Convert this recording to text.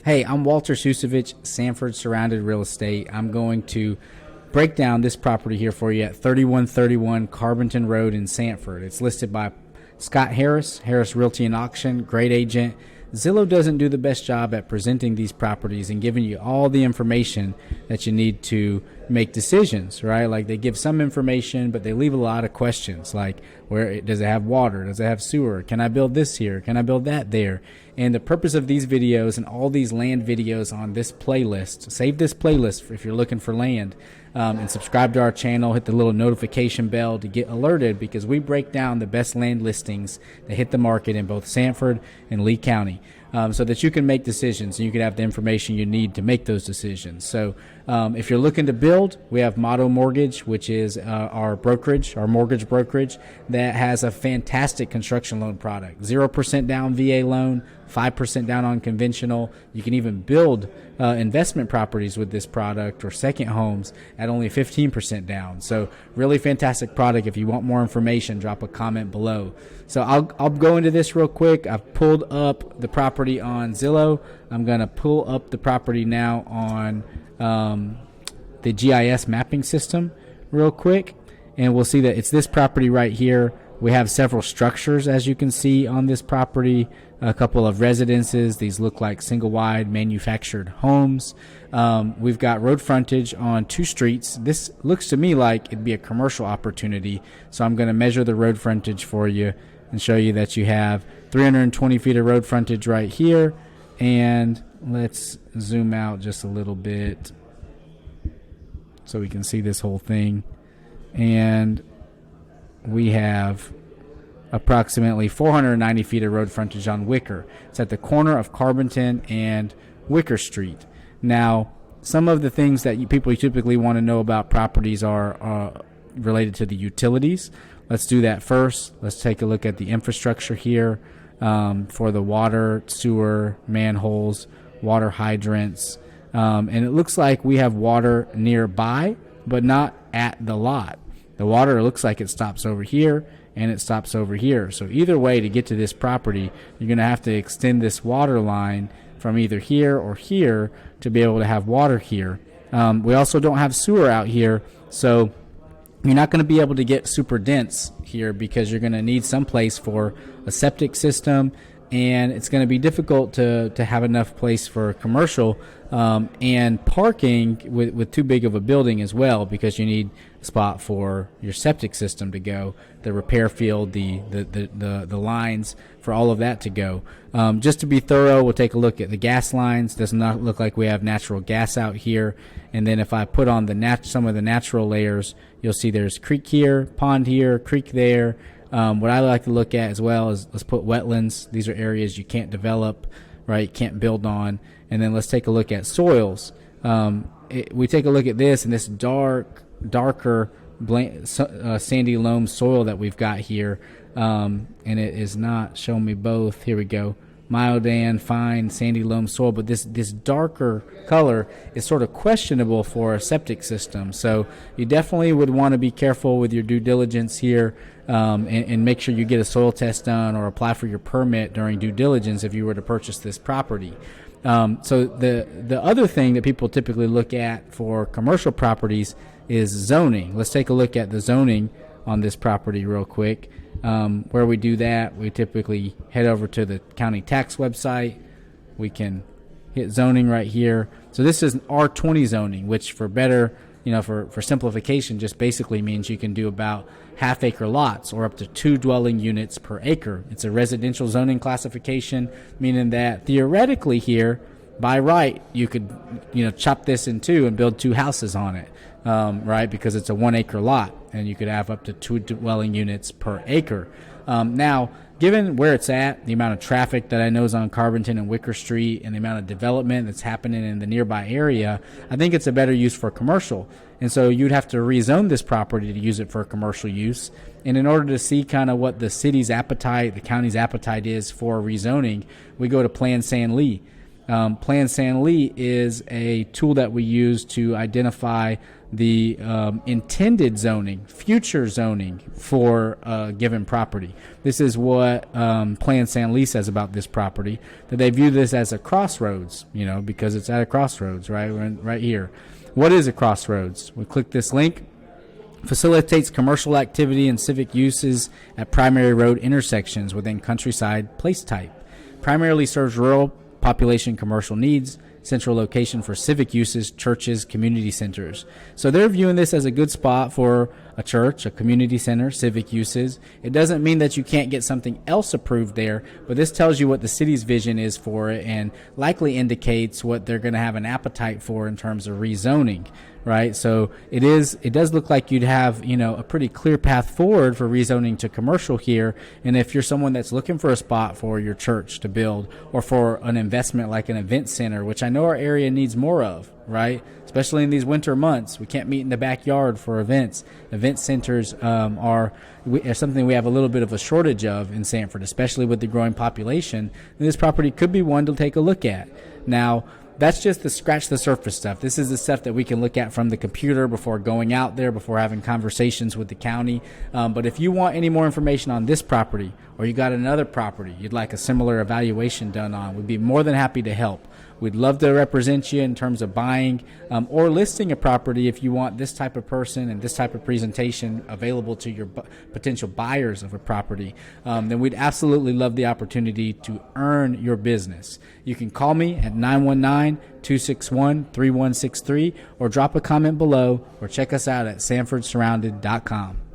Hey, I'm Walter Ciucevich, Sanford Surrounded Real Estate. I'm going to break down this property here for you at 3131 Carbonton Road in Sanford. It's listed by Scott Harris, Harris Realty and Auction, great agent. Zillow doesn't do the best job at presenting these properties and giving you all the information that you need to make decisions, right? Like they give some information, but they leave a lot of questions like does it have water? Does it have sewer? Can I build this here? Can I build that there? And the purpose of these videos and all these land videos on this playlist, save this playlist if you're looking for land, and subscribe to our channel, hit the little notification bell to get alerted because we break down the best land listings that hit the market in both Sanford and Lee County. So that you can make decisions and you can have the information you need to make those decisions. So if you're looking to build, we have Motto Mortgage, which is our brokerage, our mortgage brokerage that has a fantastic construction loan product. 0% down VA loan, 5% down on conventional. You can even build investment properties with this product or second homes at only 15% down. So really fantastic product. If you want more information, drop a comment below. So I'll go into this real quick. I've pulled up the property on Zillow. I'm going to pull up the property now on the GIS mapping system real quick. And we'll see that it's this property right here. We have several structures, as you can see, on this property. A couple of residences. These look like single-wide manufactured homes. We've got road frontage on 2 streets. This looks to me like it'd be a commercial opportunity. So I'm going to measure the road frontage for you and show you that you have 320 feet of road frontage right here. And let's zoom out just a little bit so we can see this whole thing. And we have approximately 490 feet of road frontage on Wicker. It's at the corner of Carbonton and Wicker Street. Now, some of the things that people typically want to know about properties are related to the utilities. Let's do that first. Let's take a look at the infrastructure here for the water, sewer, manholes, water hydrants. And it looks like we have water nearby, but not at the lot. The water looks like it stops over here and it stops over here. So either way, to get to this property, you're going to have to extend this water line from either here or here to be able to have water here. We also don't have sewer out here, so you're not going to be able to get super dense here because you're going to need some place for a septic system, and it's going to be difficult to have enough place for commercial and parking with too big of a building as well, because you need a spot for your septic system to go, the repair field, the lines for all of that to go. Just to be thorough, we'll take a look at the gas lines. Does not look like we have natural gas out here. And then if I put on some of the natural layers, you'll see there's creek here, pond here, creek there. What I like to look at as well is let's put wetlands. These are areas you can't develop, right? Can't build on. And then let's take a look at soils. We take a look at this and this darker sandy loam soil that we've got here. And it is not showing me both. Here we go. Myodan, fine, sandy loam soil, but this darker color is sort of questionable for a septic system. So you definitely would want to be careful with your due diligence here, and make sure you get a soil test done or apply for your permit during due diligence if you were to purchase this property. So the other thing that people typically look at for commercial properties is zoning. Let's take a look at the zoning on this property real quick. Where we do that, we typically head over to the county tax website. We can hit zoning right here. So this is an R20 zoning, which for simplification just basically means you can do about half-acre lots or up to 2 dwelling units per acre. It's a residential zoning classification, meaning that theoretically here, by right, you could chop this in 2 and build 2 houses on it, right? Because it's a 1-acre lot, and you could have up to 2 dwelling units per acre. Now, given where it's at, the amount of traffic that I know is on Carbonton and Wicker Street, and the amount of development that's happening in the nearby area, I think it's a better use for commercial. And so you'd have to rezone this property to use it for commercial use. And in order to see kind of what the city's appetite, the county's appetite is for rezoning, we go to Plan San Lee. Plan San Lee is a tool that we use to identify the intended zoning, future zoning for a given property. This is what Plan San Lee says about this property, that they view this as a crossroads, because it's at a crossroads, right? Right here. What is a crossroads? We click this link. Facilitates commercial activity and civic uses at primary road intersections within countryside place type. Primarily serves rural population commercial needs. Central location for civic uses, churches, community centers. So they're viewing this as a good spot for a church, a community center, civic uses. It doesn't mean that you can't get something else approved there, but this tells you what the city's vision is for it and likely indicates what they're going to have an appetite for in terms of rezoning, right? So it does look like you'd have, a pretty clear path forward for rezoning to commercial here. And if you're someone that's looking for a spot for your church to build or for an investment like an event center, which I know our area needs more of, right? Especially in these winter months, we can't meet in the backyard for events. Event centers are something we have a little bit of a shortage of in Sanford, especially with the growing population. And this property could be one to take a look at. Now, that's just the scratch the surface stuff. This is the stuff that we can look at from the computer before going out there, before having conversations with the county. But if you want any more information on this property, or you got another property you'd like a similar evaluation done on, we'd be more than happy to help. We'd love to represent you in terms of buying or listing a property if you want this type of person and this type of presentation available to your potential buyers of a property. Then we'd absolutely love the opportunity to earn your business. You can call me at 919-261-3163 or drop a comment below or check us out at sanfordsurrounded.com.